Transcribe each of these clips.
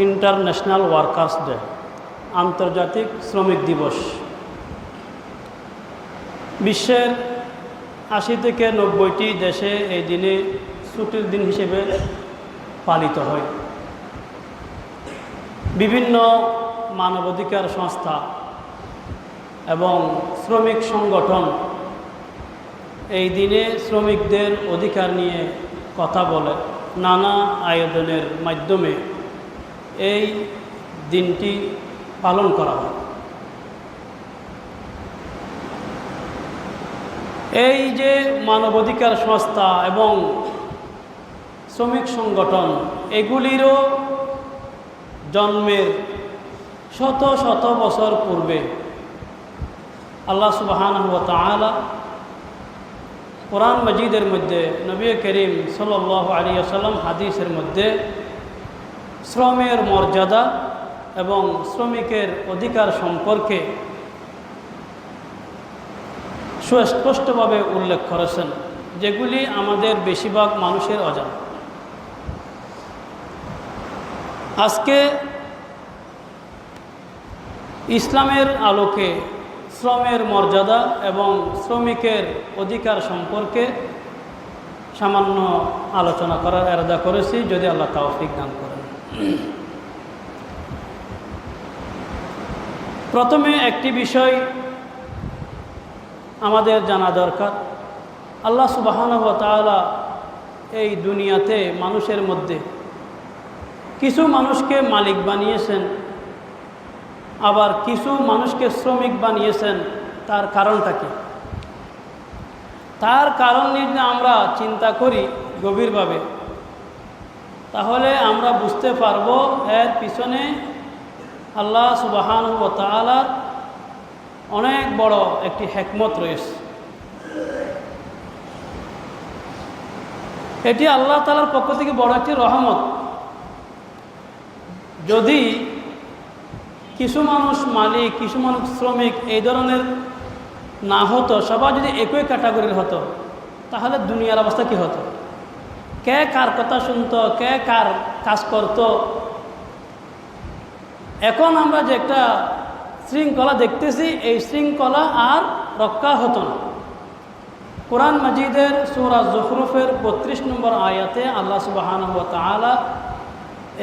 International workers day, আন্তর্জাতিক শ্রমিক দিবস। বিশ্বের 80 থেকে 90টি দেশে এই দিনে ছুটির দিন হিসেবে পালিত হয়। বিভিন্ন মানবাধিকার সংস্থা এবং শ্রমিক সংগঠন এই দিনে শ্রমিকদের অধিকার নিয়ে কথা বলে নানা আয়োজনের মাধ্যমে এই দিনটি পালন করা হয়। এই যে মানবাধিকার সংস্থা এবং শ্রমিক সংগঠন, এগুলিরও জন্মের শত শত বছর পূর্বে আল্লাহ সুবহানাহু ওয়া তাআলা কোরআন মাজিদের মধ্যে, নবী করিম সাল্লাল্লাহু আলাইহি ওয়াসাল্লাম হাদিসের মধ্যে শ্রমের মর্যাদা এবং শ্রমিকের অধিকার সম্পর্কে সুস্পষ্টভাবে উল্লেখ করেছেন, যেগুলি আমাদের বেশিরভাগ মানুষের অজানা। আজকে ইসলামের আলোকে শ্রমের মর্যাদা এবং শ্রমিকের অধিকার সম্পর্কে সামান্য আলোচনা করার ইরাদা করেছি, যদি আল্লাহ তৌফিক দান করেন। প্রথমে একটি বিষয় আমাদের জানা দরকার। আল্লাহ সুবহানাহু ওয়া তাআলা এই দুনিয়াতে মানুষের মধ্যে কিছু মানুষকে মালিক বানিয়েছেন, আবার কিছু মানুষকে শ্রমিক বানিয়েছেন। তার কারণটা কি? তার কারণ নিয়ে আমরা চিন্তা করি গভীরভাবে, তাহলে আমরা বুঝতে পারব এর পিছনে আল্লাহ সুবহানাহু ওয়া তাআলার অনেক বড় একটি হিকমত রয়েছে। এটি আল্লাহ তাআলার পক্ষ থেকে বড় একটি রহমত। যদি কিছু মানুষ মালিক, কিছু মানুষ শ্রমিক এই ধরনের না হতো, সবাই যদি একই ক্যাটাগরির হতো, তাহলে দুনিয়ার অবস্থা কি হতো? কে কার কথা শুনতো, কে কার কাজ করত? এখন আমরা যে একটা শৃঙ্খলা দেখতেছি, এই শৃঙ্খলা আর রক্ষা হতো না। কোরআন মাজিদের সূরা যুখরুফের 32 নম্বর আয়াতে আল্লাহ সুবহানাহু ওয়া তাআলা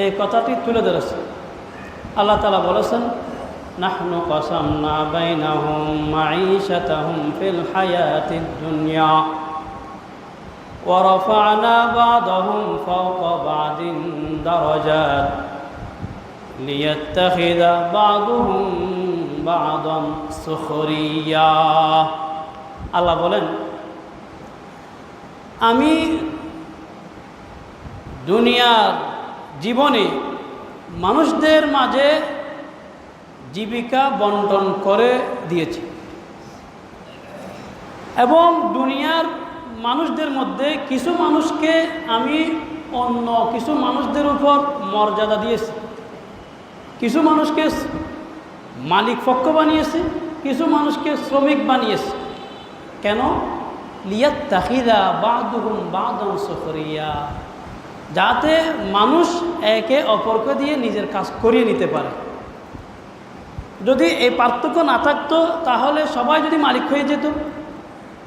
এই কথাটি তুলে ধরেছেন। আল্লাহ তাআলা বলেছেন, নাহনু কাসামনা বাইনাহুম মাঈশাতাহুম ফিল হায়াতিদ দুনিয়া ওয়া রাফা'না বা'দাহুম ফাওকা বা'দিন দারাজাত লিয়াত্তাখিযা বা'দুহুম বা'দান সুখরিয়া। আল্লাহ বলেন, আমি দুনিয়ার জীবনে মানুষদের মাঝে জীবিকা বন্টন করে দিয়েছি এবং দুনিয়ার মানুষদের মধ্যে কিছু মানুষকে আমি অন্য কিছু মানুষদের উপর মর্যাদা দিয়েছি। কিছু মানুষকে মালিক পক্ষ বানিয়েছি, কিছু মানুষকে শ্রমিক বানিয়েছি। কেন? লিয়াত্তাখিযা বা'দুহুম বা'দান সুখরিয়া, যাতে মানুষ একে অপরকে দিয়ে নিজের কাজ করিয়ে নিতে পারে। যদি এই পার্থক্য না থাকতো, তাহলে সবাই যদি মালিক হয়ে যেত,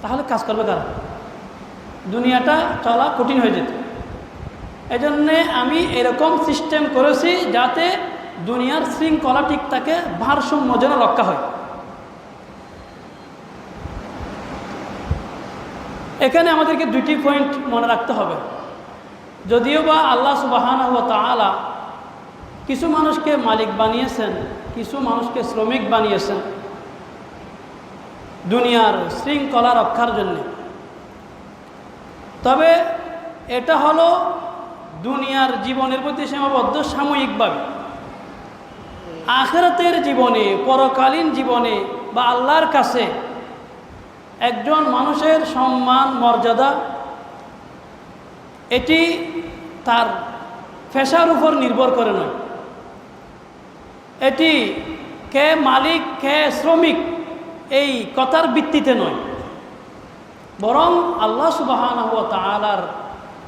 তাহলে কাজ করবে কারা? দুনিয়াটা চলা কঠিন হয়ে যেত। এজন্যে আমি এরকম সিস্টেম করেছি যাতে দুনিয়ার শৃঙ্খলা ঠিক থাকে, ভারসাম্য যেন রক্ষা হয়। এখানে আমাদেরকে দুটি পয়েন্ট মনে রাখতে হবে। যদিও বা আল্লাহ সুবহানাহু ওয়া তাআলা কিছু মানুষকে মালিক বানিয়েছেন, কিছু মানুষকে শ্রমিক বানিয়েছেন দুনিয়ার শৃঙ্খলা রক্ষার জন্য, তবে এটা হলো দুনিয়ার জীবনের প্রতি সীমাবদ্ধ সাময়িকভাবে। আখিরাতের জীবনে, পরকালীন জীবনে বা আল্লাহর কাছে একজন মানুষের সম্মান, মর্যাদা, এটি তার পেশার উপর নির্ভর করে নয়। এটি কে মালিক, কে শ্রমিক এই কথার ভিত্তিতে নয়, বরং আল্লাহ সুবহানাহু ওয়া তাআলার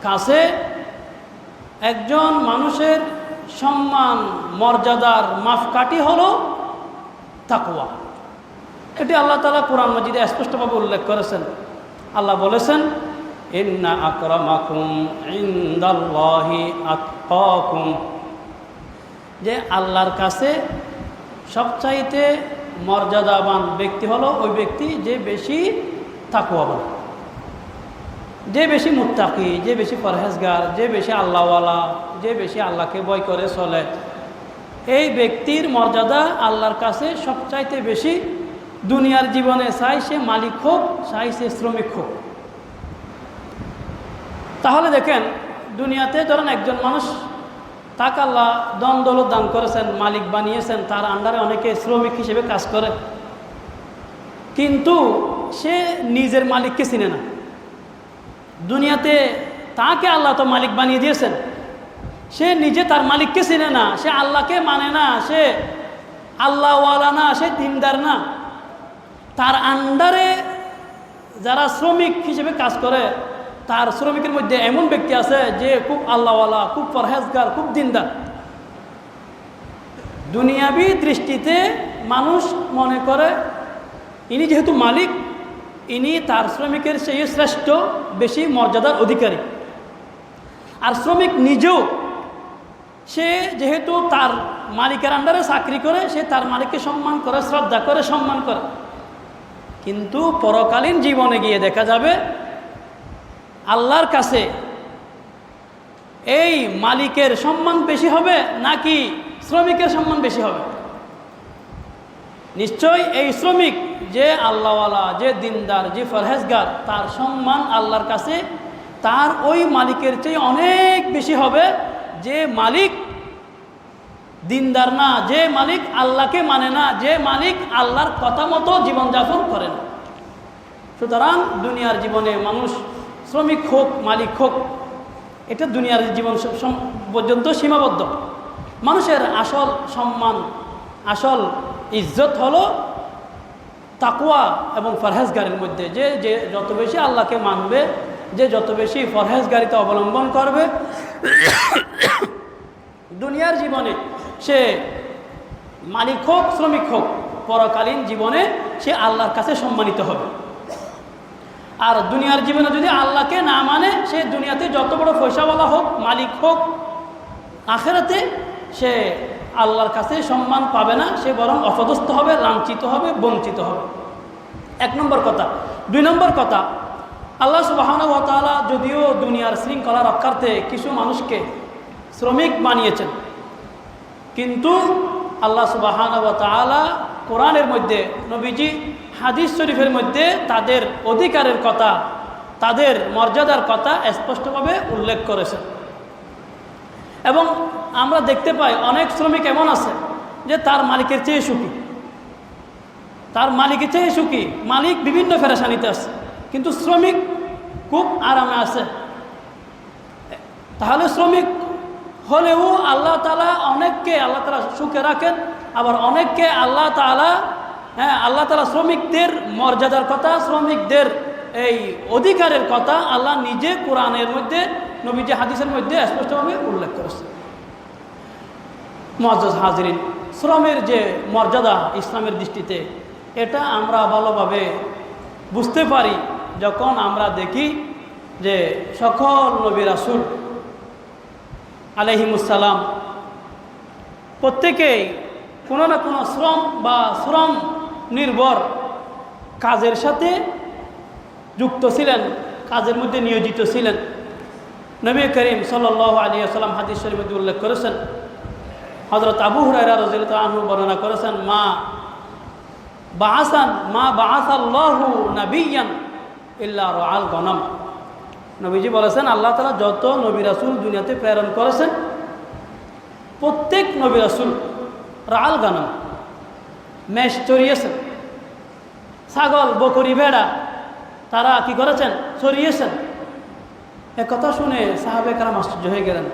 কাছে একজন মানুষের সম্মান মর্যাদার মাপকাঠি হলো তাকওয়া। এটি আল্লাহ তাআলা কোরআন মাজিদে স্পষ্টভাবে উল্লেখ করেছেন। আল্লাহ বলেছেন, ইন্না আকরামাকুম ইনদাল্লাহি আতকাকুম, যে আল্লাহর কাছে সবচাইতে মর্যাদাবান ব্যক্তি হলো ওই ব্যক্তি যে বেশি তাকওয়াবান, যে বেশি মুত্তাকি, যে বেশি পরহেজগার, যে বেশি আল্লাহওয়ালা, যে বেশি আল্লাহকে ভয় করে চলে, এই ব্যক্তির মর্যাদা আল্লাহর কাছে সবচাইতে বেশি। দুনিয়ার জীবনে চাই সে মালিক হোক, চাই সে শ্রমিক হোক। তাহলে দেখেন, দুনিয়াতে ধরেন একজন মানুষ, তাকে আল্লাহ ধন দৌলত দান করেছেন, মালিক বানিয়েছেন, তার আন্ডারে অনেকে শ্রমিক হিসেবে কাজ করে, কিন্তু সে নিজের মালিককে চিনে না। দুনিয়াতে তাকে আল্লাহ তো মালিক বানিয়ে দিয়েছেন, সে নিজে তার মালিককে চিনে না, সে আল্লাহকে মানে না, সে আল্লাহওয়ালা না, সে দিনদার না। তার আন্ডারে যারা শ্রমিক হিসেবে কাজ করে, তার শ্রমিকের মধ্যে এমন ব্যক্তি আছে যে খুব আল্লাহওয়ালা, খুব পরহেজগার, খুব দিনদার। দুনিয়াবি দৃষ্টিতে মানুষ মনে করে ইনি যেহেতু মালিক, ইনি তার শ্রমিকের চেয়ে শ্রেষ্ঠ, বেশি মর্যাদার অধিকারী। আর শ্রমিক নিজেও সে যেহেতু তার মালিকের আন্ডারে চাকরি করে, সে তার মালিককে সম্মান করে, শ্রদ্ধা করে, সম্মান করে। কিন্তু পরকালীন জীবনে গিয়ে দেখা যাবে আল্লাহর কাছে এই মালিকের সম্মান বেশি হবে নাকি শ্রমিকের সম্মান বেশি হবে? নিশ্চয় এই শ্রমিক যে আল্লাহওয়ালা, যে দিনদার, যে পরহেজগার, তার সম্মান আল্লাহর কাছে তার ওই মালিকের চেয়ে অনেক বেশি হবে যে মালিক দিনদার না, যে মালিক আল্লাহকে মানে না, যে মালিক আল্লাহর কথা মতো জীবনযাপন করে না। সুতরাং দুনিয়ার জীবনে মানুষ শ্রমিক হোক, মালিক হোক, এটা দুনিয়ার জীবন পর্যন্ত সীমাবদ্ধ। মানুষের আসল সম্মান, আসল ইজ্জত হলো তাকওয়া এবং পরহেজগারির মধ্যে। যে যে যত বেশি আল্লাহকে মানবে, যে যত বেশি পরহেজগারিতা অবলম্বন করবে, দুনিয়ার জীবনে সে মালিক হোক, শ্রমিক হোক, পরকালীন জীবনে সে আল্লাহর কাছে সম্মানিত হবে। আর দুনিয়ার জীবনে যদি আল্লাহকে না মানে, সে দুনিয়াতে যত বড় পয়সাওয়ালা হোক, মালিক হোক, আখেরাতে সে আল্লাহর কাছে সম্মান পাবে না, সে বরং অপদস্থ হবে, লাঞ্ছিত হবে, বঞ্চিত হবে। এক নম্বর কথা। দুই নম্বর কথা, আল্লাহ সুবহানাহু ওয়া তাআলা যদিও দুনিয়ার শৃঙ্খলা রক্ষার্থে কিছু মানুষকে শ্রমিক বানিয়েছেন, কিন্তু আল্লাহ সুবহানাহু ওয়া তাআলা কোরআনের মধ্যে, নবীজি হাদিস শরীফের মধ্যে তাদের অধিকারের কথা, তাদের মর্যাদার কথা স্পষ্টভাবে উল্লেখ করেছেন। এবং আমরা দেখতে পাই অনেক শ্রমিক এমন আছে যে তার মালিকের চেয়ে সুখী, তার মালিকের চেয়ে সুখী। মালিক বিভিন্ন পেরেশানিতে আছে, কিন্তু শ্রমিক খুব আরামে আছে। তাহলে শ্রমিক হলেও আল্লাহ তাআলা অনেককে আল্লাহ তাআলা সুখে রাখেন, আবার অনেককে আল্লাহ তাআলা আল্লাহ তাআলা শ্রমিকদের মর্যাদার কথা, শ্রমিকদের এই অধিকারের কথা আল্লাহ নিজে কোরআনের মধ্যে, নবীজি হাদিসের মধ্যে স্পষ্টভাবে উল্লেখ করেছে। মুআজ্জাজ হাজিরিন, শ্রমের যে মর্যাদা ইসলামের দৃষ্টিতে, এটা আমরা ভালোভাবে বুঝতে পারি যখন আমরা দেখি যে সকল নবী রাসূল আলাইহিমুসসালাম প্রত্যেকেই কোনো না কোনো শ্রম বা শ্রম নির্ভর কাজের সাথে যুক্ত ছিলেন, কাজের মধ্যে নিয়োজিত ছিলেন। নবী করিম সাল্লাল্লাহু আলাইহি ওয়াসাল্লাম হাদিস শরীফের মধ্যে উল্লেখ করেছেন, হযরত আবু হুরায়রা রাদিয়াল্লাহু আনহু বর্ণনা করেছেন, মা বাআসাল্লাহু নাবিয়্যান ইল্লা রাআল গনম। নবীজি বলেছেন, আল্লাহ তাআলা যত নবী রাসূল দুনিয়াতে প্রেরণ করেছেন, প্রত্যেক নবী রাসূল রাআল গনম, মেষ চড়িয়েছেন, ছাগল, বকরি, ভেড়া তারা কি করেছেন? চড়িয়েছেন। এ কথা শুনে সাহাবে কেরাম আশ্চর্য হয়ে গেলেন।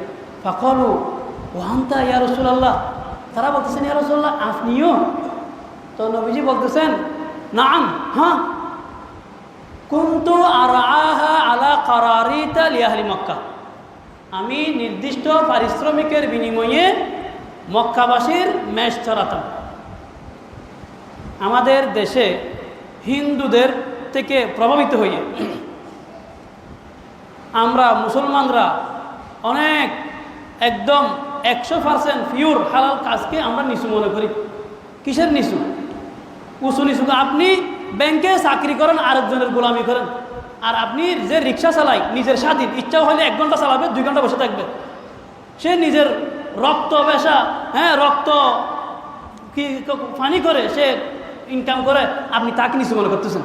ফাকালু ওয়া আনতা ইয়া রাসূলুল্লাহ, তারা বলতেছেন, ইয়া রাসূলুল্লাহ আপনিও? তো নবীজি বলতেছেন, নাম, হ্যাঁ, কুনতু আরআহা আলা কারারিতা লিআহলি মক্কা, আমি নির্দিষ্ট পারিশ্রমিকের বিনিময়ে মক্কাবাসীর মেষ চড়াতাম। আমাদের দেশে হিন্দুদের থেকে প্রভাবিত হয়ে আমরা মুসলমানরা অনেক একদম 100% পিওর হালাল কাজকে আমরা নিচু মনে করি। কিসের নিচু? উঁচু নিচু। আপনি ব্যাংকে চাকরি করেন, আরেকজনের গোলামি করেন। আর আপনি যে রিক্সা চালায় নিজের স্বাধীন, ইচ্ছা হলে 1 ঘন্টা চালাবে, 2 ঘন্টা বসে থাকবে। সে নিজের রক্ত বেশা, রক্ত কি ফানি করে সে ইনকাম করে, আপনি তাকে নিচু মনে করতেছেন।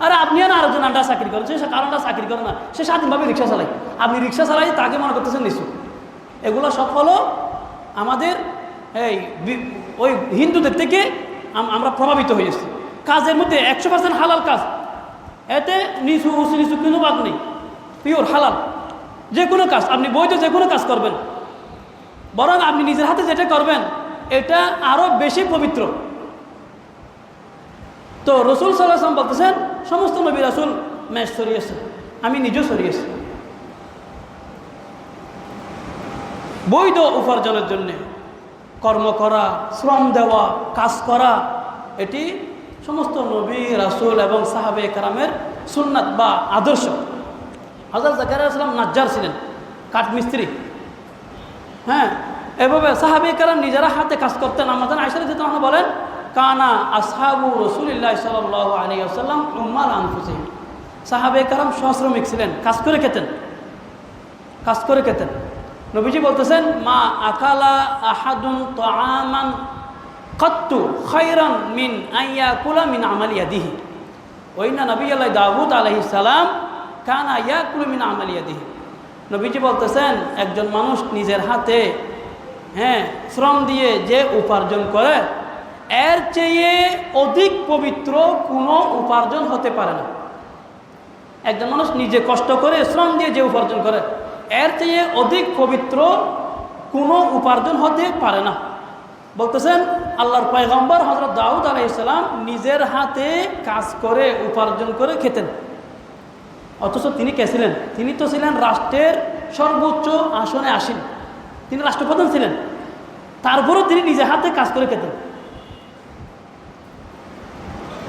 আরে আপনি আর আরেকজন আন্ডা চাকরি করেন, সে কারণটা চাকরি করে না, সে স্বাধীনভাবে রিক্সা চালায়, আপনি রিক্সা চালাই তাকে মনে করতেছেন নিচু। এগুলো সব হলো আমাদের ওই হিন্দুদের থেকে আমরা প্রভাবিত হয়েছি। কাজের মধ্যে 100% হালাল কাজ, এতে নিচু উঁচু নিচু কোনো বাদ নেই, পিওর হালাল। যে কোনো কাজ আপনি বৈধ যে কোনো কাজ করবেন, বরং আপনি নিজের হাতে যেটা করবেন এটা আরো বেশি পবিত্র। তো রসুল সাল্লাল্লাহু আলাইহি ওয়াসাল্লাম বলতেছেন সমস্ত নবী রাসূল মেষ সরিয়েছেন, আমি নিজেও সরিয়েছি। বৈধ উপার্জনের জন্য কর্ম করা, শ্রম দেওয়া, কাজ করা, এটি সমস্ত নবী রাসূল এবং সাহাবায়ে কেরামের সুন্নাত বা আদর্শ। হযরত জাকারিয়া আলাইহিস সালাম নাজ্জার ছিলেন, কাঠমিস্ত্রি। এভাবে সাহাবায়ে কেরাম নিজেরা হাতে কাজ করতেন। আমাদের আয়েশা রাদিয়াল্লাহু আনহা বলেন, কানা আসহাবু রাসূলিল্লাহ সাল্লাল্লাহু আলাইহি ওয়াসাল্লাম উম্মাল আনফুসিহিম। সাহাবায়ে কেরাম সশ্রমিক ছিলেন, কাজ করে খেতেন। নবীজি বলতেছেন, মা আকালা আহাদুন তাআমান কাত্তু খায়রান মিন আইয়াকুলা মিন আমালি ইয়াদিহি ওয়া ইন্না নবিয়াল্লাহ দাউদ আলাইহিস সালাম কানা ইয়াকুলু মিন আমালি ইয়াদিহি। নবীজি বলতেছেন, একজন মানুষ নিজের হাতে শ্রম দিয়ে যে উপার্জন করে, এর চেয়ে অধিক পবিত্র কোনো উপার্জন হতে পারে না। একজন মানুষ নিজে কষ্ট করে শ্রম দিয়ে যে উপার্জন করে, এর চেয়ে অধিক পবিত্র কোনো উপার্জন হতে পারে না। বলতেছেন আল্লাহর পয়গম্বর হযরত দাউদ আলাইহিস সালাম নিজের হাতে কাজ করে উপার্জন করে খেতেন। অথচ তিনি কে ছিলেন? তিনি তো ছিলেন রাষ্ট্রের সর্বোচ্চ আসনে আসীন, তিনি রাষ্ট্রপ্রধান ছিলেন। তারপরেও তিনি নিজের হাতে কাজ করে খেতেন।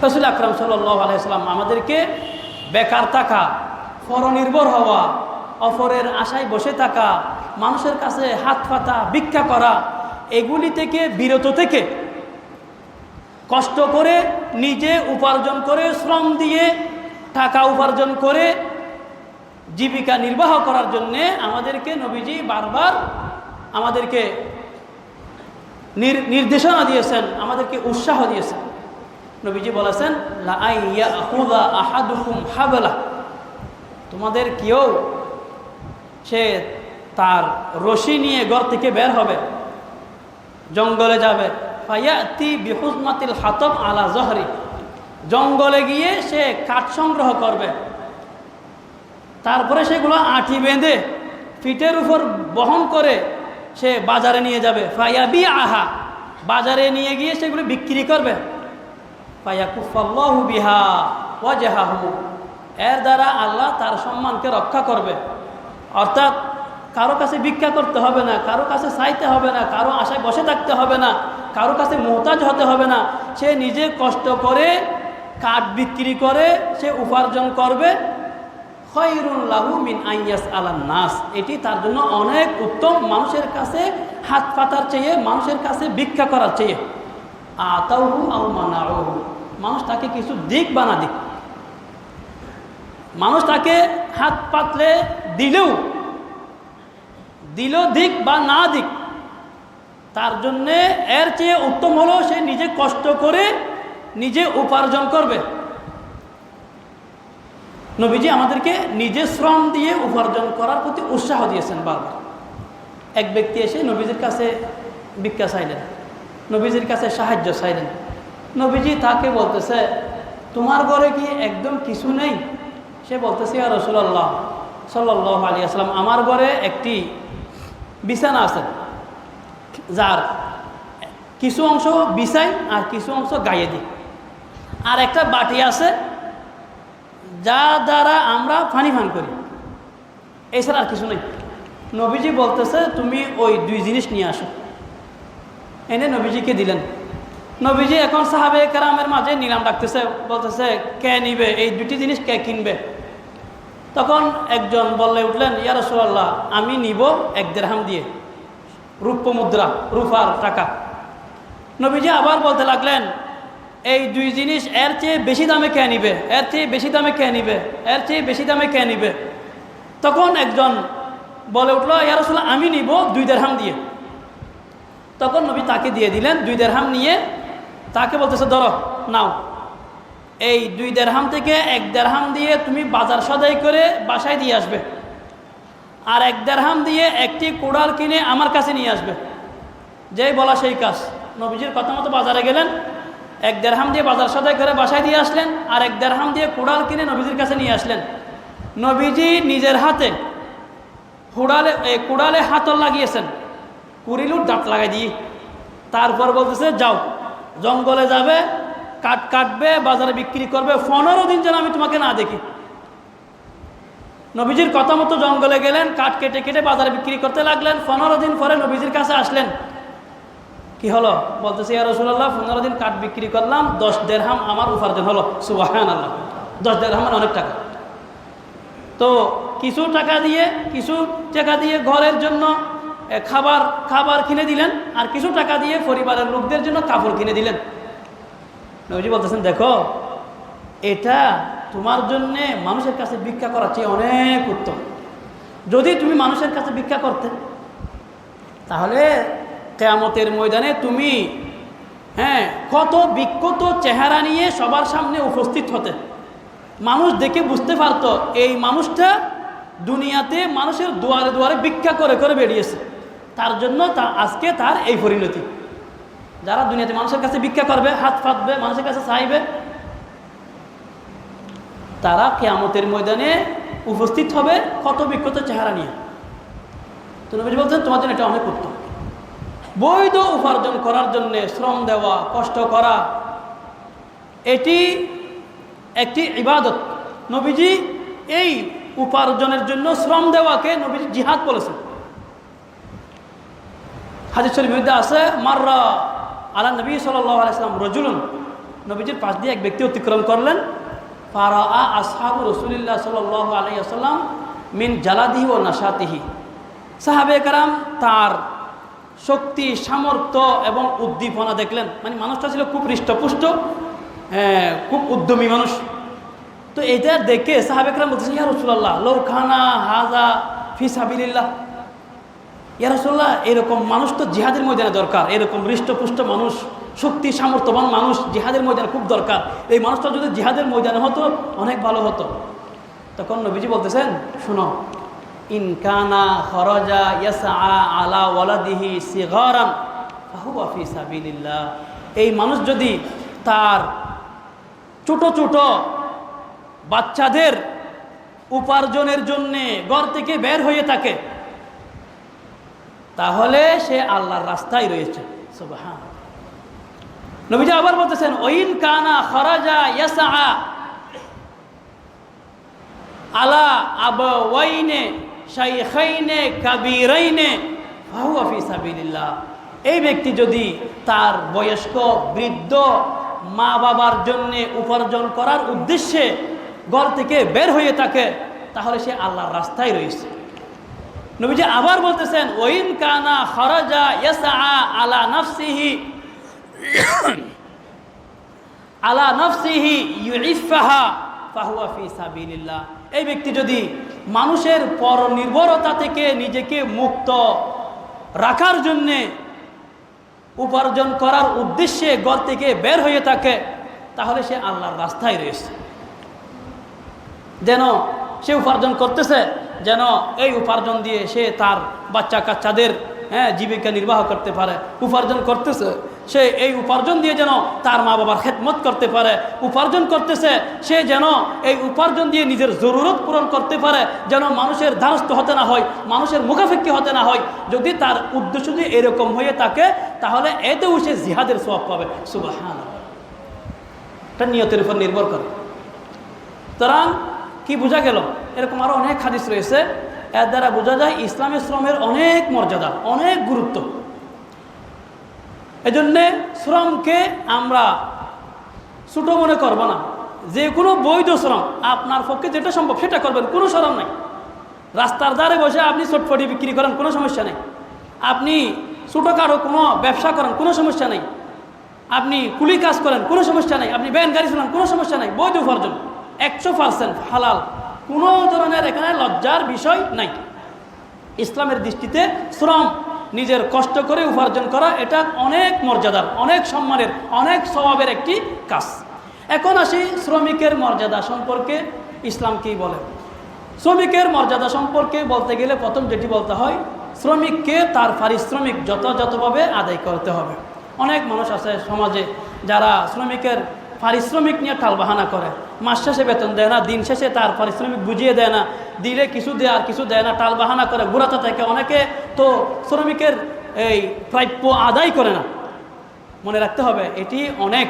রাসূল আকরাম সাল্লাল্লাহু আলাইহি ওয়াসাল্লাম আমাদেরকে বেকার থাকা, পরনির্ভর হওয়া, অপরের আশায় বসে থাকা, মানুষের কাছে হাত পাতা, ভিক্ষা করা, এগুলি থেকে বিরত থেকে কষ্ট করে নিজে উপার্জন করে, শ্রম দিয়ে টাকা উপার্জন করে জীবিকা নির্বাহ করার জন্যে আমাদেরকে নবীজি বারবার আমাদেরকে নির্দেশনা দিয়েছেন, আমাদেরকে উৎসাহ দিয়েছেন। নবীজি বলেছেন, লা আইয়াখুযা আহাদুকুম হাবলা, তোমাদের কেউ সে তার রশি নিয়ে ঘর থেকে বের হবে, জঙ্গলে যাবে, ফায়াতি বিহুজমাতিল হাতব আলা জহরি, জঙ্গলে গিয়ে সে কাঠ সংগ্রহ করবে, তারপরে সেগুলো আঁটি বেঁধে পিঠের উপর বহন করে সে বাজারে নিয়ে যাবে, ফায়াবি আহা, বাজারে নিয়ে গিয়ে সেগুলো বিক্রি করবে, ফায়াকুফাল্লাহু বিহা ওয়াজহাহু, এর দ্বারা আল্লাহ তার সম্মানকে রক্ষা করবে। অর্থাৎ কারো কাছে ভিক্ষা করতে হবে না, কারো কাছে চাইতে হবে না, কারো আশায় বসে থাকতে হবে না, কারো কাছে মুহতাজ হতে হবে না। সে নিজে কষ্ট করে কাঠ বিক্রি করে সে উপার্জন করবে। খায়রুল লাহু মিন আইয়াস আলান নাস, এটি তার জন্য অনেক উত্তম মানুষের কাছে হাত পাতার চেয়ে, মানুষের কাছে ভিক্ষা করার চেয়ে। আতাউহু আও মানাউহু, মানুষ তাকে কিছু দিক বা না দিক, মানুষ তাকে হাত পাতলে দিলেও দিক বা না দিক, তার জন্যে এর চেয়ে উত্তম হলো সে নিজে কষ্ট করে নিজে উপার্জন করবে। নবীজি আমাদেরকে নিজে শ্রম দিয়ে উপার্জন করার প্রতি উৎসাহ দিয়েছেন বারবার। এক ব্যক্তি এসে নবীজির কাছে ভিক্ষা চাইলেন, নবীজির কাছে সাহায্য চাইলেন। নবীজি তাকে বলতেছে, তোমার ঘরে কি একদম কিছু নেই? সে বলতেছে, ইয়া রাসূলুল্লাহ সাল্লাল্লাহু আলাইহি ওয়াসাল্লাম, আমার ঘরে একটি বিছানা আছে, যার কিছু অংশ বিছাই আর কিছু অংশ গায়ে দিই, আর একটা বাটি আছে যা দ্বারা আমরা পানি পান করি, এছাড়া আর কিছু নেই। নবীজি বলতেছে তুমি ওই 2 জিনিস নিয়ে আসো। এনে নবীজিকে দিলেন। নবীজি এখন সাহাবে কেরামের মাঝে নিলাম ডাকতেছে, বলতেছে কে নিবে এই 2টি জিনিস, কে কিনবে? তখন একজন বললে উঠলেন, ইয়া রাসূলুল্লাহ আমি নিব 1 দিরহাম দিয়ে, রূপ্য মুদ্রা, রূপার টাকা। নবীজি আবার বলতে লাগলেন, এই 2 জিনিস এর চেয়ে বেশি দামে কে নিবে, এর চেয়ে বেশি দামে কে নিবে, এর চেয়ে বেশি দামে কে নিবে? তখন একজন বলে উঠলো, ইয়া রাসূলুল্লাহ আমি নিব 2 দিরহাম দিয়ে। তখন নবী তাকে দিয়ে দিলেন 2 দিরহাম নিয়ে, তাকে বলতেছে ধরো নাও, এই 2 দিরহাম থেকে 1 দিরহাম দিয়ে তুমি বাজার সদাই করে বাসায় দিয়ে আসবে, আর 1 দিরহাম দিয়ে একটি কুড়াল কিনে আমার কাছে নিয়ে আসবে। যেই বলা সেই কাজ। নবীজির কথা মতো বাজারে গেলেন, 1 দিরহাম দিয়ে বাজার সদাই করে বাসায় দিয়ে আসলেন, আর 1 দিরহাম দিয়ে কুড়াল কিনে নবীজির কাছে নিয়ে আসলেন। নবীজি নিজের হাতে কুড়ালে হাতল লাগিয়েছেন, কুড়িলুর দাঁত লাগাই দিয়ে, তারপর বলতেছে যাও জঙ্গলে যাবে, কাঠ কাটবে, বাজারে বিক্রি করবে, 15 দিন যেন আমি তোমাকে না দেখি। নবীজির কথা মতো জঙ্গলে গেলেন, কাঠ কেটে কেটে বাজারে বিক্রি করতে লাগলেন। 15 দিন পরে নবীজির কাছে আসলেন, কি হলো? বলতেছে ইয়া রাসূলুল্লাহ 15 দিন কাঠ বিক্রি করলাম, 10 দিরহাম আমার উপার্জন হলো। সুবহানাল্লাহ, 10 দিরহাম অনেক টাকা। তো কিছু টাকা দিয়ে ঘরের জন্য খাবার কিনে দিলেন, আর কিছু টাকা দিয়ে পরিবারের লোকদের জন্য কাপড় কিনে দিলেন। নবীজি বলতেছেন দেখো, এটা তোমার জন্যে মানুষের কাছে ভিক্ষা করার চেয়ে অনেক উত্তম। যদি তুমি মানুষের কাছে ভিক্ষা করতে, তাহলে কিয়ামতের ময়দানে তুমি কত বিক্ষত চেহারা নিয়ে সবার সামনে উপস্থিত হতে, মানুষ দেখে বুঝতে পারতো এই মানুষটা দুনিয়াতে মানুষের দুয়ারে দুয়ারে ভিক্ষা করে করে বেরিয়েছে, তার জন্য আজকে তার এই পরিণতি। যারা দুনিয়াতে মানুষের কাছে ভিক্ষা করবে, হাত পাতবে, মানুষের কাছে চাইবে, তারা কিয়ামতের ময়দানে উপস্থিত হবে কত বিক্ষত চেহারা নিয়ে। তো নবীজি বলছেন তোমার জন্য এটা অনেক উত্তম। বৈধ উপার্জন করার জন্য শ্রম দেওয়া, কষ্ট করা, এটি একটি ইবাদত। নবীজি এই উপার্জনের জন্য শ্রম দেওয়াকে নবীজি জিহাদ বলেছেন। হাদিস শরীফের মধ্যে আছে, মাররা আলা নবী সাল্লাল্লাহু আলাইহি ওয়াসাল্লাম রাজুলুন, নবীজির পাশ দিয়ে এক ব্যক্তি অতিক্রম করলেন। ফারাআ আসহাবু রাসূলিল্লাহ সাল্লাল্লাহু আলাইহি ওয়াসাল্লাম মিন জালাদিহি ওয়া নাশাতিহি, সাহাবায়ে কেরাম তার শক্তি, সামর্থ্য এবং উদ্দীপনা দেখলেন। মানে মানুষটা ছিল খুব হৃষ্টপুষ্ট, খুব উদ্যমী মানুষ। তো এটা দেখে সাহাবায়ে কেরাম বলতেছেন, ইয়া রাসূলুল্লাহ লাউ কানা হাযা ফি সাবিলিল্লাহ, ইয়া রাসূলুল্লাহ এরকম মানুষ তো জিহাদের ময়দানে দরকার, এরকম হৃষ্টপুষ্ট মানুষ, শক্তি সামর্থ্যবান মানুষ জিহাদের ময়দানে খুব দরকার। এই মানুষটা যদি জিহাদের ময়দানে হতো অনেক ভালো হতো। তখন নবীজি বলতেছেন, শোনো, ইন কানা খরাজা ইয়াসআ আলা ওয়ালাদিহি সিগারান ফাহুয়া ফি সাবিলিল্লাহ, এই মানুষ যদি তার ছোট ছোট বাচ্চাদের উপার্জনের জন্যে ঘর থেকে বের হয়ে থাকে, তাহলে সে আল্লাহর রাস্তায় রয়েছে। সুবহান। নবীজি আবার বলতেছেন, ওইন কানা খরাজা ইয়াসআ আলা আবাওয়াইনে শাইখাইনে কাবীরাইনে ফাহুয়া ফি সাবিলিল্লাহ, এই ব্যক্তি যদি তার বয়স্ক বৃদ্ধ মা বাবার জন্য উপার্জন করার উদ্দেশ্যে ঘর থেকে বের হয়ে থাকে, তাহলে সে আল্লাহর রাস্তায় রয়েছে। নবীজি আবার বলতেছেন, ওইন কানা খরাজা ইয়াসআ আলা নাফসিহি ইউইফাহা ফাহুয়া ফি সাবিলিল্লাহ, এই ব্যক্তি যদি মানুষের পর নির্ভরতা থেকে নিজেকে মুক্ত রাখার জন্যে উপার্জন করার উদ্দেশ্যে ঘর থেকে বের হয়ে থাকে, তাহলে সে আল্লাহর রাস্তায় রয়েছে। যেন সে উপার্জন করতেছে, যেন এই উপার্জন দিয়ে সে তার বাচ্চা কাচ্চাদের জীবিকা নির্বাহ করতে পারে। উপার্জন করতেছে সে, এই উপার্জন দিয়ে যেন তার মা বাবার খেদমত করতে পারে। উপার্জন করতেছে সে যেন এই উপার্জন দিয়ে নিজের জরুরত পূরণ করতে পারে, যেন মানুষের দ্বারস্থ হতে না হয়, মানুষের মুখাফেক্ষি হতে না হয়। যদি তার উদ্দেশ্য যদি এরকম হয়ে থাকে, তাহলে এতেও সে জিহাদের সওয়াব পাবে। সুবহানাল্লাহ। এটা নিয়তের উপর নির্ভর করে। সুতরাং কি বোঝা গেল? এরকম আরো অনেক হাদিস রয়েছে এর দ্বারা বোঝা যায় ইসলামী শ্রমের অনেক মর্যাদা, অনেক গুরুত্ব। এজন্যে শ্রমকে আমরা ছোটো মনে করব না। যে কোনো বৈধ শ্রম আপনার পক্ষে যেটা সম্ভব সেটা করবেন, কোনো শরম নাই। রাস্তার ধারে বসে আপনি চটপটি বিক্রি করেন, কোনো সমস্যা নেই। আপনি ছোটোখাটো কোনো ব্যবসা করেন, কোনো সমস্যা নেই। আপনি কুলি কাজ করেন, কোনো সমস্যা নেই। আপনি ভ্যান গাড়ি চালান, কোনো সমস্যা নেই। বৈধ উপার্জন 100% হালাল, কোনো ধরনের এখানে লজ্জার বিষয় নাই। ইসলামের দৃষ্টিতে শ্রম, নিজের কষ্ট করে উপার্জন করা, এটা অনেক মর্যাদার, অনেক সম্মানের, অনেক স্বভাবের একটি কাজ। এখন আসি শ্রমিকের মর্যাদা সম্পর্কে ইসলাম কী বলে। শ্রমিকের মর্যাদা সম্পর্কে বলতে গেলে প্রথম যেটি বলতে হয়, শ্রমিককে তার পারিশ্রমিক যথাযথভাবে আদায় করতে হবে। অনেক মানুষ আছে সমাজে যারা শ্রমিকের পারিশ্রমিক নিয়ে টালবাহানা করে, মাস শেষে বেতন দেয় না, দিন শেষে তার পারিশ্রমিক বুঝিয়ে দেয় না, দিলে কিছু দেয় আর কিছু দেয় না, টালবাহানা করে ঘোরাতে থাকে। অনেকে তো শ্রমিকের এই প্রাপ্য আদায় করে না। মনে রাখতে হবে এটি অনেক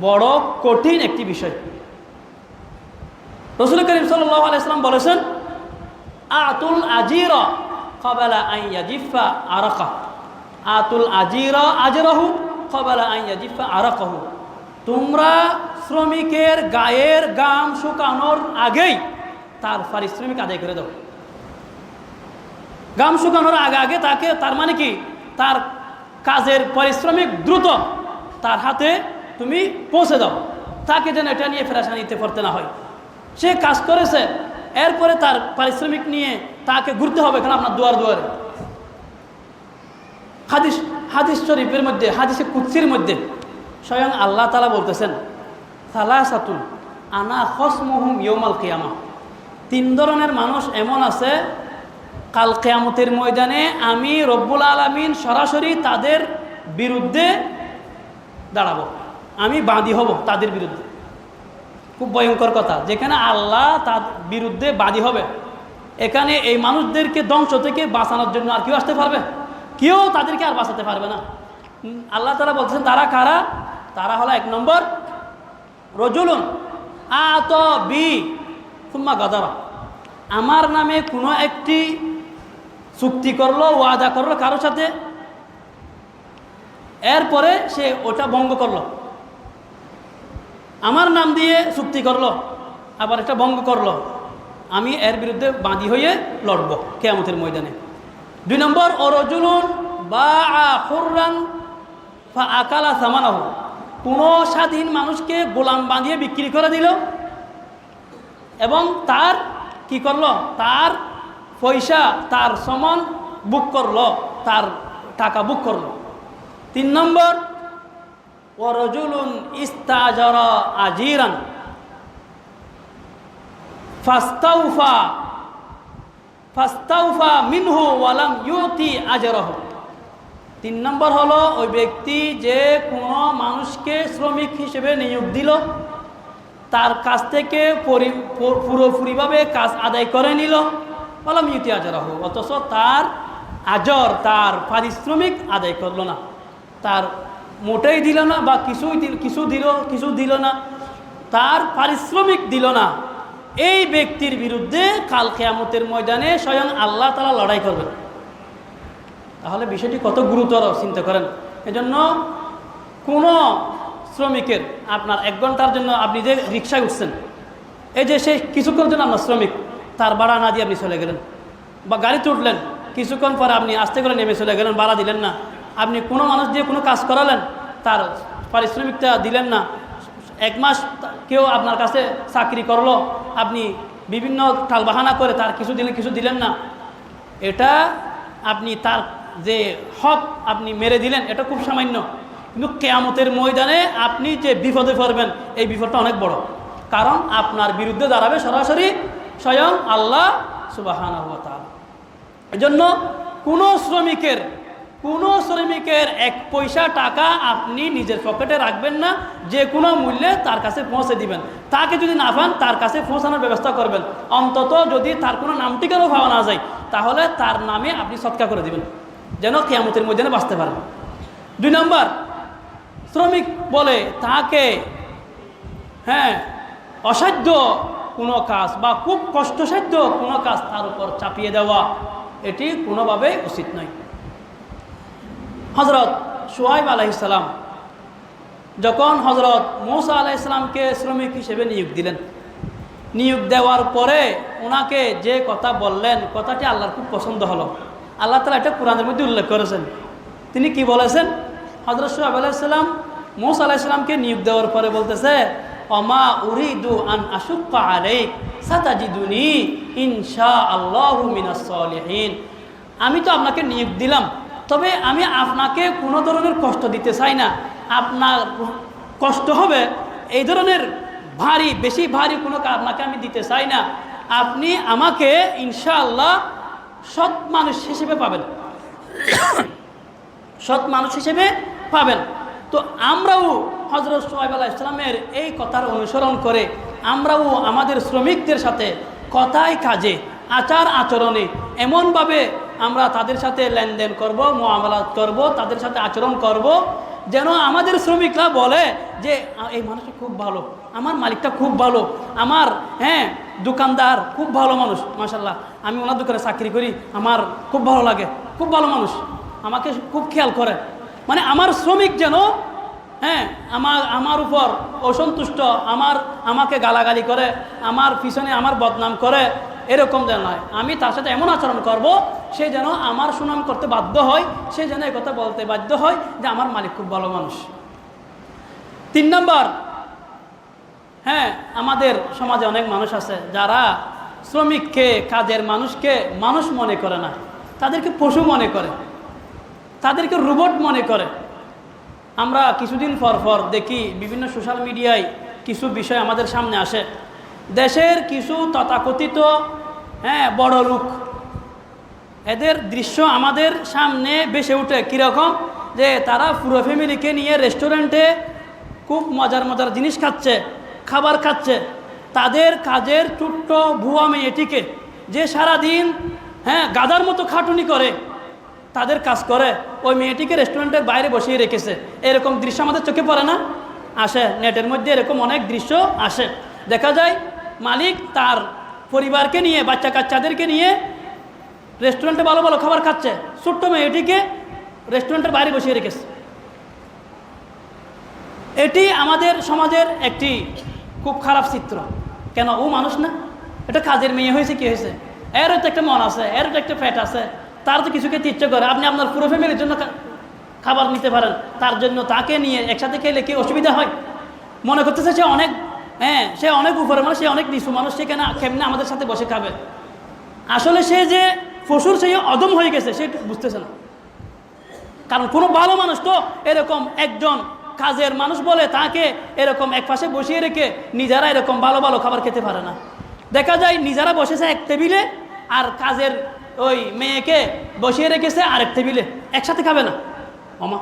বড় কঠিন একটি বিষয়। রাসূল করিম সাল্লাল্লাহু আলাইহি ওয়াসাল্লাম বলেছেন, আতুল আজিরা ক্বাবলা আন ইয়াজিফা আরাকা, আতুল আজিরা আজরাহু ক্বাবলা আন ইয়াজিফা আরাকাহু। তোমরা শ্রমিকের গায়ের ঘাম শুকানোর আগেই তার পারিশ্রমিক আদায় করে দাও। ঘাম শুকানোর আগে আগে তাকে, তার মানে কি, তার কাজের পারিশ্রমিক দ্রুত তার হাতে তুমি পৌঁছে দাও, তাকে যেন এটা নিয়ে ফেরাসানিতে পড়তে না হয়। সে কাজ করেছে, এরপরে তার পারিশ্রমিক নিয়ে তাকে ঘুরতে হবে কেন আপনার দুয়ার দুয়ারে। হাদিস শরীফের মধ্যে, হাদিসে কুদসির মধ্যে স্বয়ং আল্লাহ তাআলা বলতেছেন, সালাসাতুন আনা খসমুহুম ইয়াউমাল কিয়ামা। 3 ধরনের মানুষ এমন আছে, কাল কিয়ামতের ময়দানে আমি রব্বুল আলামিন সরাসরি তাদের বিরুদ্ধে দাঁড়াবো, আমি বাদী হব তাদের বিরুদ্ধে। খুব ভয়ঙ্কর কথা, যেখানে আল্লাহ তার বিরুদ্ধে বাদী হবে, এখানে এই মানুষদেরকে ধ্বংস থেকে বাঁচানোর জন্য আর কেউ আসতে পারবে? কেউ তাদেরকে আর বাঁচাতে পারবে না। আল্লাহ তাআলা বলছেন তারা কারা? তারা হলো 1 নম্বর, রজুলুন আত বি সুম্মা গাদারা। আমার নামে কোনো একটি চুক্তি করলো, ওয়াদা করলো কারোর সাথে, এরপরে সে ওটা ভঙ্গ করলো। আমার নাম দিয়ে চুক্তি করলো, আবার এটা ভঙ্গ করলো, আমি এর বিরুদ্ধে বাদী হয়ে লড়ব কিয়ামতের ময়দানে। 2 নম্বর, অরজুলুন বাআ হুররান ফাআকালা সামানাহু। কোনো স্বাধীন মানুষকে গোলাম বাঁধিয়ে বিক্রি করে দিল এবং তার কি করলো, তার পয়সা, তার সমান বুক করলো, তার টাকা বুক করলো। 3 নম্বর, ওয়ারজুলুন ইস্তাজারা আজিরান ফাস্তাউফা মিনহু ওয়ালাম ইউতি আজরাহু। 3 নম্বর হলো ওই ব্যক্তি যে কোনো মানুষকে শ্রমিক হিসেবে নিয়োগ দিল, তার কাছ থেকে পুরোপুরিভাবে কাজ আদায় করে নিল, ওয়ালাম ইউতি আজরাহু, অথচ তার আজর, তার পারিশ্রমিক আদায় করলো না, তার মোটেই দিল না, বা কিছু দিল না, তার পারিশ্রমিক দিল না। এই ব্যক্তির বিরুদ্ধে কাল কিয়ামতের ময়দানে স্বয়ং আল্লাহ তাআলা লড়াই করবেন। তাহলে বিষয়টি কত গুরুতর চিন্তা করেন। এজন্য কোনো শ্রমিকের, আপনার 1 ঘন্টার জন্য আপনি যে রিক্সায় উঠছেন, এই যে সে কিছুক্ষণ জন্য আপনার শ্রমিক, তার ভাড়া না দিয়ে আপনি চলে গেলেন, বা গাড়িতে উঠলেন, কিছুক্ষণ পরে আপনি আস্তে করে নেমে চলে গেলেন, ভাড়া দিলেন না, আপনি কোনো মানুষ দিয়ে কোনো কাজ করালেন, তার পারিশ্রমিকটা দিলেন না, 1 মাস কেউ আপনার কাছে চাকরি করলো, আপনি বিভিন্ন টালবাহানা করে তার কিছু দিলেন না, এটা আপনি তার যে হক আপনি মেরে দিলেন, এটা খুব সামান্য। কিন্তু কিয়ামতের ময়দানে আপনি যে বিপদে পড়বেন, এই বিপদটা অনেক বড়, কারণ আপনার বিরুদ্ধে দাঁড়াবে সরাসরি স্বয়ং আল্লাহ সুবহানাহু ওয়া তাআলা। এজন্য কোনো শ্রমিকের 1 পয়সা টাকা আপনি নিজের পকেটে রাখবেন না, যে কোনো মূল্যে তার কাছে পৌঁছে দিবেন। তাকে যদি না পান, তার কাছে পৌঁছানোর ব্যবস্থা করবেন। অন্তত যদি তার কোনো নাম ঠিকানাও পাওয়া না যায়, তাহলে তার নামে আপনি সদকা করে দিবেন, যেন কিয়ামতের ময়দানে বাঁচতে পারেন। 2 নম্বর, শ্রমিক বলে তাকে অসাধ্য কোনো কাজ বা খুব কষ্টসাধ্য কোনো কাজ তার উপর চাপিয়ে দেওয়া এটি কোনোভাবেই উচিত নয়। হযরত শুআয়ব আলাইহিস সালাম যখন হযরত মূসা আলাইহিস সালামকে শ্রমিক হিসেবে নিয়োগ দিলেন, নিয়োগ দেওয়ার পরে ওনাকে যে কথা বললেন কথাটি আল্লাহর খুব পছন্দ হলো। আল্লাহ তাআলা এটা কোরআনের মধ্যে উল্লেখ করেছেন। তিনি কি বলেছেন? হযরত শুআয়ব আলাইহিস সালাম মূসা আলাইহিস সালামকে নিয়োগ দেওয়ার পরে বলতেছে, অমা উরিদু আন আশুক্কা আলাইক সাতাজিদুনি ইনশাআল্লাহু মিনাস সলিহিন। আমি তো আপনাকে নিয়োগ দিলাম, তবে আমি আপনাকে কোনো ধরনের কষ্ট দিতে চাই না। আপনার কষ্ট হবে এই ধরনের ভারী, বেশি ভারী কোনো আপনাকে আমি দিতে চাই না। আপনি আমাকে ইনশাআল্লাহ সৎ মানুষ হিসেবে পাবেন, সৎ মানুষ হিসেবে পাবেন। তো আমরাও হযরত শুআয়ব আলাইহিস সালামের এই কথার অনুসরণ করে আমরাও আমাদের শ্রমিকদের সাথে কথায় কাজে আচার আচরণে এমনভাবে আমরা তাদের সাথে লেনদেন করব, মুআমালাত করব, তাদের সাথে আচরণ করব যেন আমাদের শ্রমিকরা বলে যে এই মানুষটা খুব ভালো, আমার মালিকটা খুব ভালো, আমার দোকানদার খুব ভালো মানুষ, মাশাআল্লাহ আমি ওনার দোকানে চাকরি করি, আমার খুব ভালো লাগে, খুব ভালো মানুষ, আমাকে খুব খেয়াল করে। মানে আমার শ্রমিক যেন আমার উপর অসন্তুষ্ট, আমাকে গালাগালি করে, আমার পিছনে আমার বদনাম করে, এরকম যেন নয়। আমি তার সাথে এমন আচরণ করব সে যেন আমার সুনাম করতে বাধ্য হয়, সে যেন এই কথা বলতে বাধ্য হয় যে আমার মালিক খুব ভালো মানুষ। 3 নম্বর, আমাদের সমাজে অনেক মানুষ আছে যারা শ্রমিককে, কাজের মানুষকে মানুষ মনে করে না, তাদেরকে পশু মনে করে, তাদেরকে রোবট মনে করে। আমরা কিছুদিন পর পর দেখি বিভিন্ন সোশ্যাল মিডিয়ায় কিছু বিষয় আমাদের সামনে আসে। দেশের কিছু তথাকথিত বড় লোক, এদের দৃশ্য আমাদের সামনে ভেসে ওঠে। কীরকম? যে তারা পুরো ফ্যামিলিকে নিয়ে রেস্টুরেন্টে খুব মজার মজার জিনিস খাচ্ছে, খাবার খাচ্ছে। তাদের কাজের ছোট্ট ভুয়া মেয়েটিকে, যে সারাদিন গাধার মতো খাটুনি করে তাদের কাজ করে, ওই মেয়েটিকে রেস্টুরেন্টের বাইরে বসিয়ে রেখেছে। এরকম দৃশ্য আমাদের চোখে পড়ে না? আসে, নেটের মধ্যে এরকম অনেক দৃশ্য আসে। দেখা যায় মালিক তার পরিবারকে নিয়ে, বাচ্চা কাচ্চাদেরকে নিয়ে রেস্টুরেন্টে ভালো ভালো খাবার খাচ্ছে, ছোট্ট মেয়েটিকে রেস্টুরেন্টের বাইরে বসিয়ে রেখেছে। এটি আমাদের সমাজের একটি খুব খারাপ চিত্র। কেন? ও মানুষ না, এটা কাজের মেয়ে হয়েছে, কি হয়েছে? এরও তো একটা মন আছে, এরও তো একটা পেট আছে, তার তো কিছু খেতে ইচ্ছে করে। আপনি আপনার পুরো ফ্যামিলির জন্য খাবার নিতে পারেন, তার জন্য তাকে নিয়ে একসাথে খেলে কি অসুবিধা হয়? মনে করতেছে সে অনেক সে অনেক উপরে মানুষ, সে অনেক নিচু মানুষ, সে কেমনে আমাদের সাথে বসে খাবে? আসলে সে যে পশুর সেই অদম হয়ে গেছে সে বুঝতেছে না। কারণ কোনো ভালো মানুষ তো এরকম একজন কাজের মানুষ বলে তাকে এরকম এক পাশে বসিয়ে রেখে নিজেরা এরকম ভালো ভালো খাবার খেতে পারে না। দেখা যায় নিজেরা বসেছে এক টেবিলে, আর কাজের ওই মেয়েকে বসিয়ে রেখেছে আরেক টেবিলে, একসাথে খাবে না। মামা,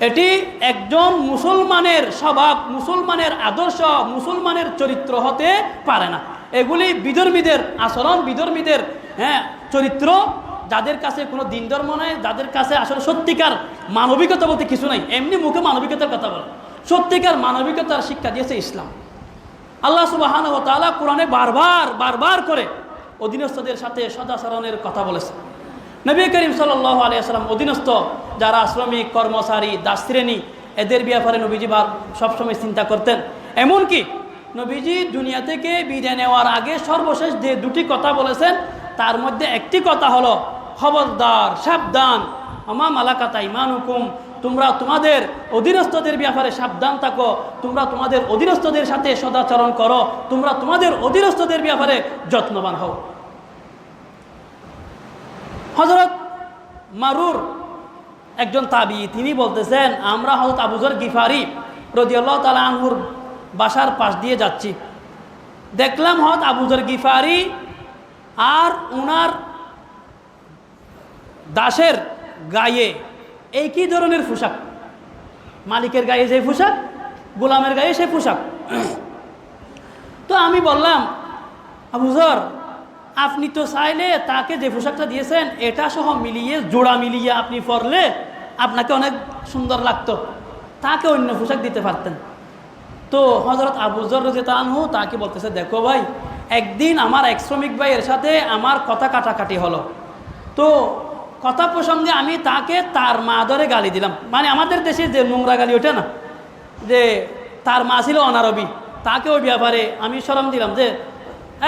এটি একজন মুসলমানের স্বভাব, মুসলমানের আদর্শ, মুসলমানের চরিত্র হতে পারে না। এগুলি বিধর্মীদের আচরণ, বিধর্মীদের চরিত্র, যাদের কাছে কোনো দিন ধর্ম নেই, যাদের কাছে আসলে সত্যিকার মানবিকতা বলতে কিছু নাই, এমনি মুখে মানবিকতার কথা বলে। সত্যিকার মানবিকতার শিক্ষা দিয়েছে ইসলাম। আল্লাহ সুবহানাহু ওয়া তাআলা কোরআনে বারবার করে অধীনস্থদের সাথে সদাচরণের কথা বলেছে। নবী করিম সাল্লাল্লাহু আলাইহি ওয়াসাল্লাম অধীনস্থ যারা শ্রমিক, কর্মচারী, দাস শ্রেণী, এদের ব্যাপারে নবীজি সবসময় চিন্তা করতেন। এমনকি নবীজি দুনিয়া থেকে বিদায় নেওয়ার আগে সর্বশেষ যে 2টি কথা বলেছেন, তার মধ্যে একটি কথা হলো, খবরদার, সাবধান, আমা মালাকাত আইমানুকুম, তোমরা তোমাদের অধীনস্থদের ব্যাপারে সাবধান থাকো, তোমরা তোমাদের অধীনস্থদের সাথে সদাচরণ করো, তোমরা তোমাদের অধীনস্থদের ব্যাপারে যত্নবান হও। হযরত মারুর একজন তাবি, তিনি বলতেছেন, আমরা হযরত আবু যর গিফারি রাদিয়াল্লাহু তাআলা আনহুর বাসার পাশ দিয়ে যাচ্ছি, দেখলাম হযরত আবু যর গিফারি আর ওনার দাসের গায়ে একই ধরনের পোশাক। মালিকের গায়ে যে পোশাক, গোলামের গায়ে সেই পোশাক। তো আমি বললাম, আবু যর, আপনি তো চাইলে তাকে যে পোশাকটা দিয়েছেন এটা সহ মিলিয়ে, জোড়া মিলিয়ে আপনি পরলে আপনাকে অনেক সুন্দর লাগতো, তাকে অন্য পোশাক দিতে পারতেন। তো হযরত আবু যর রাদিয়াল্লাহু আনহু তাকে বলতেছে, দেখো ভাই, একদিন আমার এক শ্রমিক ভাইয়ের সাথে আমার কথা কাটাকাটি হলো। তো কথা প্রসঙ্গে আমি তাকে তার মা ধরে গালি দিলাম। মানে আমাদের দেশে যে নোংরা গালি ওঠে না, যে তার মা ছিল অনারবি, তাকে ওই ব্যাপারে আমি শরম দিলাম যে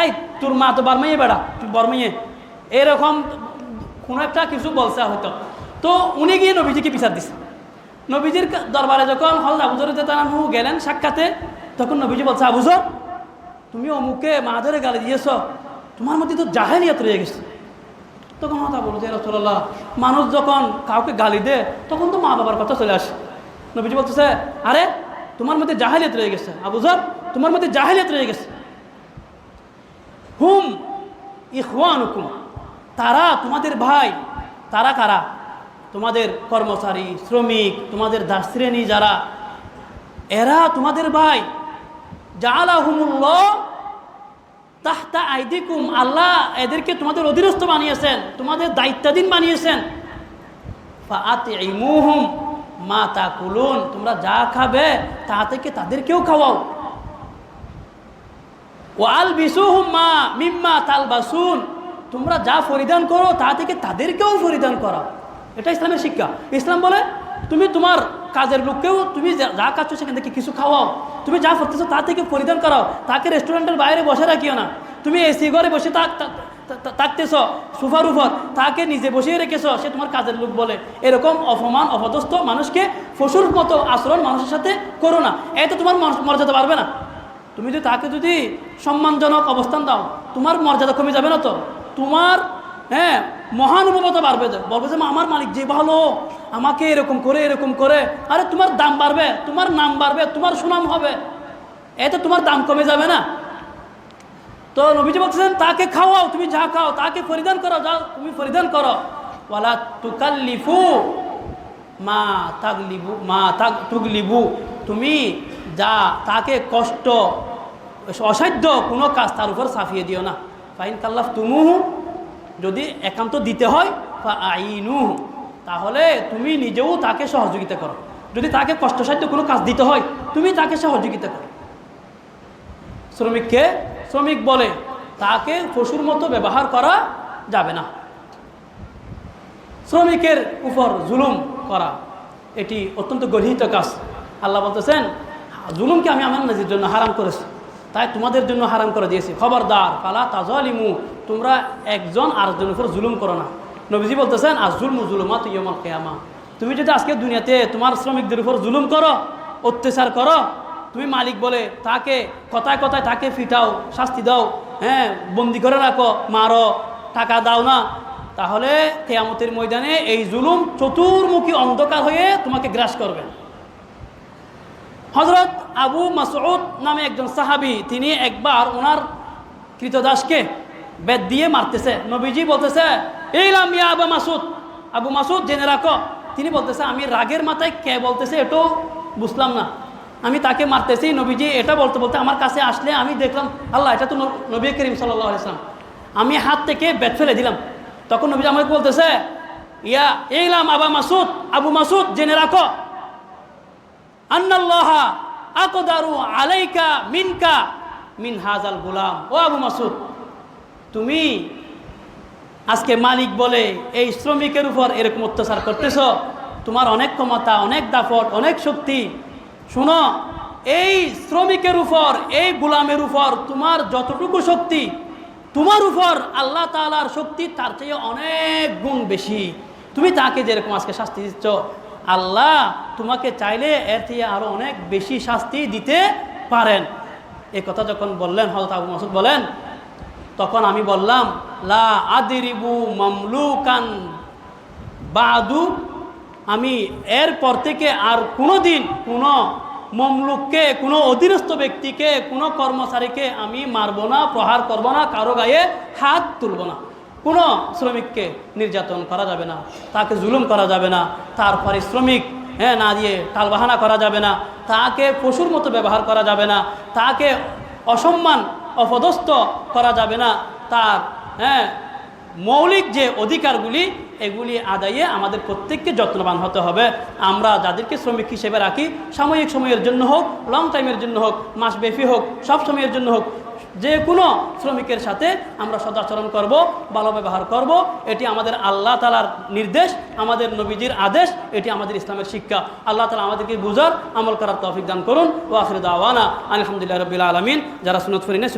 এই তোর মা তো বার্মাইয়ে বেড়া, তুই বর্মাইয়ে, এরকম কোনো একটা কিছু বলছে হয়তো। তো উনি গিয়ে নবীজিকে বিচার দিছে। নবীজির দরবারে যখন হযরত আবু যর রাদিয়াল্লাহু আনহু গেলেন সাক্ষাতে, তখন নবীজি বলছে, আবু যর, তুমি অমুকে মা ধরে গালি দিয়েছ, তোমার মধ্যে তো জাহেলিয়াত রয়ে গেছে। তখন হতা বলছে, রাসূলুল্লাহ, মানুষ যখন কাউকে গালি দেয় তখন তো মা বাবার কথা চলে আসে। নবীজি বলতেছে, আরে তোমার মধ্যে জাহেলিয়াত রয়ে গেছে আবু যর, তোমার মধ্যে জাহেলিয়াত রয়ে গেছে। হুম ইখওয়ানুকুম, তারা তোমাদের ভাই। তারা কারা? তোমাদের কর্মচারী, শ্রমিক, তোমাদের দাস শ্রেণী যারা, এরা তোমাদের ভাই। জাআলাহুমুল্লাহ তাহতা আইদিকুম, আল্লাহ এদেরকে তোমাদের অধীনস্থ বানিয়েছেন, তোমাদের দায়িত্বাধীন বানিয়েছেন। ফাআতিমুহুম মা তাকুলুন, তোমরা যা খাবে তা থেকে তাদেরকেও খাওয়াও। ওয়ালবিসুহুম মা মিম্মা তালবাসুন, তোমরা যা পরিধান করো তা থেকে তাদেরকেও পরিধান করাও। এটা ইসলামের শিক্ষা। ইসলাম বলে তুমি তোমার কাজের লোককেও তুমি যা খাচ্ছ সেখান থেকে কিছু খাওয়াও, তুমি যা করতেছো তা থেকে পরিধান করাও, তাকে রেস্টুরেন্টের বাইরে বসে রাখিও না। তুমি এসি ঘরে বসে থাকতেছ সোফার উপর, তাকে নিজে বসিয়ে রেখেছ, সে তোমার কাজের লোক বলে। এরকম অপমান অপদস্থ মানুষকে পশুর মতো আচরণ মানুষের সাথে করো না, এতে তোমার মর্যাদা বাড়বে না। তুমি যদি তাকে যদি সম্মানজনক অবস্থান দাও, তোমার মর্যাদা কমে যাবে না তো, তোমার মহানুভবতা বাড়বে। বলবে যে আমার মালিক যে ভালো, আমাকে এরকম করে, আরে তোমার দাম বাড়বে, তোমার নাম বাড়বে, তোমার সুনাম হবে, এতে তোমার দাম কমে যাবে না। তো নবীজি বলতেছেন, তাকে খাওয়াও, তুমি যা খাও তাকে পরিধান করো, যা তুমি পরিধান করো। ওয়ালা তুকাল্লিফু মা তুগলিবু, তুমি যা তাকে কষ্ট অসাধ্য কোনো কাজ তার উপর চাপিয়ে দিও না। ফাইন কাল্লাফ তুমুহু, যদি একান্ত দিতে হয় ফাআইনুহু, তাহলে তুমি নিজেও তাকে সহযোগিতা করো। যদি তাকে কষ্টসাধ্য কোনো কাজ দিতে হয়, তুমি তাকে সহযোগিতা করো। শ্রমিককে শ্রমিক বলে তাকে পশুর মতো ব্যবহার করা যাবে না। শ্রমিকের উপর জুলুম করা এটি অত্যন্ত গর্হিত কাজ। আল্লাহ বলতেছেন, জুলুমকে আমি আমার নিজের জন্য হারাম করেছি, তাই তোমাদের জন্য হারাম করে দিয়েছি। খবরদার, ফালা তাজালিমু, তোমরা একজন আরেকজনের উপর জুলুম করো না। নবীজি বলতেছেন, আয-যুলমু যুলুমাতুন ইয়াউমাল কিয়ামাহ, তুমি যদি আজকে দুনিয়াতে তোমার শ্রমিকদের উপর জুলুম করো, অত্যাচার করো, তুমি মালিক বলে তাকে কথায় কথায় তাকে ফিটাও, শাস্তি দাও, বন্দি করে রাখো, মারো, টাকা দাও না, তাহলে কিয়ামতের ময়দানে এই জুলুম চতুর্মুখী অন্ধকার হয়ে তোমাকে গ্রাস করবে। হযরত আবু মাসউদ নামে একজন সাহাবী, তিনি একবার ওনার কৃতদাসকে বেত দিয়ে মারতেছে। নবীজি বলতেছে, ইলাম ইয়া আবু মাসউদ, আবু মাসউদ জেনে রাখো। তিনি বলতেছে, আমি রাগের মাথায় কে বলতেছে এটাও বুঝলাম না, আমি তাকে মারতেছি। নবীজি এটা বলতে বলতে আমার কাছে আসলে আমি দেখলাম, আল্লাহ, এটা তো নবী করিম সাল্লাল্লাহু আলাইহি ওয়াসাল্লাম। আমি হাত থেকে বেত ফেলে দিলাম। তখন নবীজি আমাকে বলতেছে, ইয়া ইলাম আবু মাসউদ, আবু মাসউদ জেনে রাখো, আন্নাল্লাহা আকদারু আলাইকা মিনকা মিন হাযাল গোলাম। ও আবু মাসউদ, তুমি আজকে মালিক বলে এই শ্রমিকের উপর এরকম অত্যাচার করতেছ, তোমার অনেক ক্ষমতা, অনেক দাপট, অনেক শক্তি। শোনো, এই শ্রমিকের উপর, এই গোলামের উপর তোমার যতটুকু শক্তি, তোমার উপর আল্লাহ তাআলার শক্তি তার চেয়ে অনেক গুণ বেশি। তুমি তাকে যেরকম আজকে শাস্তি দিচ্ছ, আল্লাহ তোমাকে চাইলে এর থেকে আরো অনেক বেশি শাস্তি দিতে পারেন। এই কথা যখন বললেন হযরত আবু মাসউদ বলেন, তখন আমি বললাম, লা আদরিবু মামলুকান বাদু, আমি এরপর থেকে আর কোনোদিন কোনো মমলুককে, কোনো অধীনস্থ ব্যক্তিকে, কোনো কর্মচারীকে আমি মারব না, প্রহার করব না, কারো গায়ে হাত তুলব না। কোনো শ্রমিককে নির্যাতন করা যাবে না, তাকে জুলুম করা যাবে না, তার পারিশ্রমিক না দিয়ে টালবাহানা করা যাবে না, তাকে পশুর মতো ব্যবহার করা যাবে না, তাকে অসম্মান অপদস্থ করা যাবে না, তার মৌলিক যে অধিকারগুলি এগুলি আদায়ে আমাদের প্রত্যেককে যত্নবান হতে হবে। আমরা যাদেরকে শ্রমিক হিসেবে রাখি, সাময়িক সময়ের জন্য হোক, লং টাইমের জন্য হোক, মাসব্যাপী হোক, সব সময়ের জন্য হোক, যে কোনো শ্রমিকের সাথে আমরা সদাচরণ করব, ভালো ব্যবহার করব। এটি আমাদের আল্লাহ তাআলার নির্দেশ, আমাদের নবীজির আদেশ, এটি আমাদের ইসলামের শিক্ষা। আল্লাহ তাআলা আমাদেরকে বুঝার আমল করার তৌফিক দান করুন। ওয়া আখিরু দাওয়ানা আলহামদুলিল্লাহি রাব্বিল আলামিন। যারা সুন্নাত পড়েন